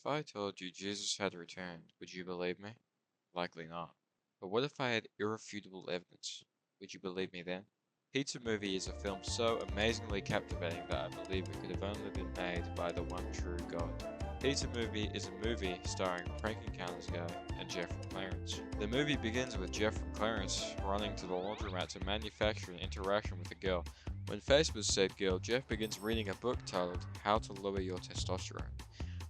I told you Jesus had returned, would you believe me? Likely not. But what if I had irrefutable evidence? Would you believe me then? Pizza Movie is a film so amazingly captivating that I believe it could have only been made by the one true God. Pizza Movie is a movie starring Prank Encounters guy and Jeff from Clarence. The movie begins with Jeff from Clarence running to the laundromat to manufacture an interaction with a girl. When faced with said girl, Jeff begins reading a book titled How to Lower Your Testosterone,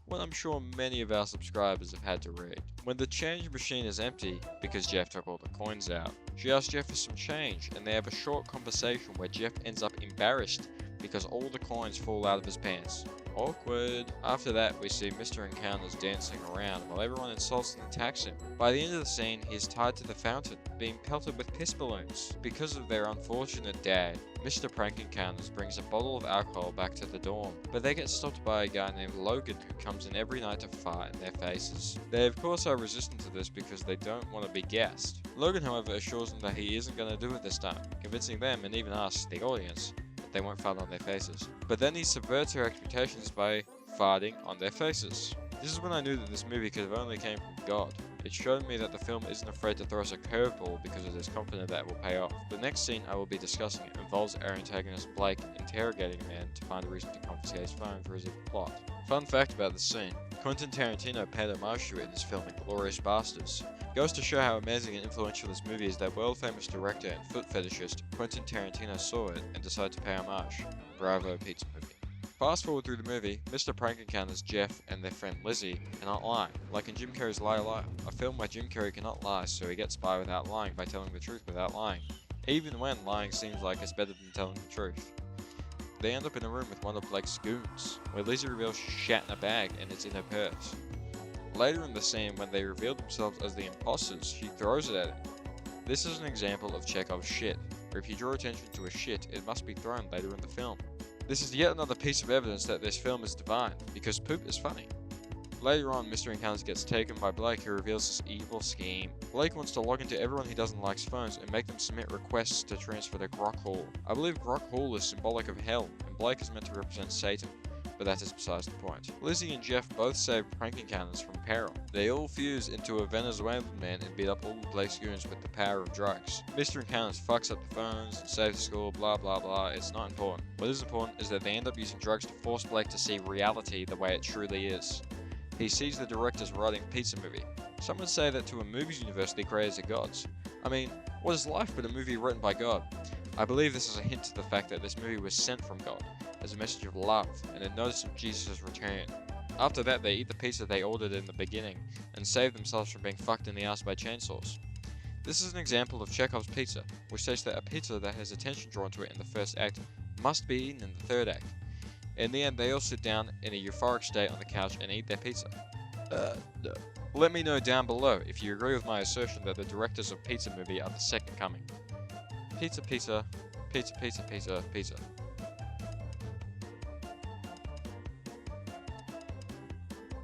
one I'm sure many of our subscribers have had to read. When the change machine is empty, because Jeff took all the coins out, she asks Jeff for some change, and they have a short conversation where Jeff ends up embarrassed because all the coins fall out of his pants. Awkward. After that, we see Mr. Encounters dancing around while everyone insults and attacks him. By the end of the scene, he is tied to the fountain, being pelted with piss balloons. Because of their unfortunate dad, Mr. Prank Encounters brings a bottle of alcohol back to the dorm, but they get stopped by a guy named Logan who comes in every night to fart in their faces. They of course are resistant to this because they don't want to be gassed. Logan, however, assures them that he isn't going to do it this time, convincing them and even us, the audience, they won't fart on their faces. But then he subverts her expectations by farting on their faces. This is when I knew that this movie could have only came from God. It showed me that the film isn't afraid to throw us a curveball because it is confident that it will pay off. The next scene I will be discussing involves our antagonist Blake interrogating a man to find a reason to confiscate his phone for his evil plot. Fun fact about this scene, Quentin Tarantino paid homage to it in his film Inglourious Basterds. Goes to show how amazing and influential this movie is that world-famous director and foot fetishist Quentin Tarantino saw it and decided to pay homage. Bravo, Pizza Movie. Fast forward through the movie, Mr. Prank Encounters Jeff and their friend Lizzie cannot lie, like in Jim Carrey's Liar Liar, a film where Jim Carrey cannot lie, so he gets by without lying by telling the truth without lying, even when lying seems like it's better than telling the truth. They end up in a room with one of Blake's goons, where Lizzie reveals she shat in a bag and it's in her purse. Later in the scene, when they reveal themselves as the imposters, she throws it at him. This is an example of Chekhov's shit, where if you draw attention to a shit, it must be thrown later in the film. This is yet another piece of evidence that this film is divine, because poop is funny. Later on, Mr. Encounters gets taken by Blake, who reveals his evil scheme. Blake wants to log into everyone he doesn't like's phones and make them submit requests to transfer to Grok Hall. I believe Grok Hall is symbolic of hell, and Blake is meant to represent Satan, but that is besides the point. Lizzie and Jeff both save Prank Encounters from peril. They all fuse into a Venezuelan man and beat up all of Blake's goons with the power of drugs. Mr. Encounters fucks up the phones and saves the school, blah blah blah, it's not important. What is important is that they end up using drugs to force Blake to see reality the way it truly is. He sees the directors writing Pizza Movie. Some would say that to a movies universe they created are gods. I mean, what is life but a movie written by God? I believe this is a hint to the fact that this movie was sent from God, as a message of love and a notice of Jesus' return. After that, they eat the pizza they ordered in the beginning and save themselves from being fucked in the ass by chainsaws. This is an example of Chekhov's pizza, which states that a pizza that has attention drawn to it in the first act must be eaten in the third act. In the end, they all sit down in a euphoric state on the couch and eat their pizza. No. Let me know down below if you agree with my assertion that the directors of Pizza Movie are the second coming. Pizza, pizza, pizza, pizza, pizza, pizza.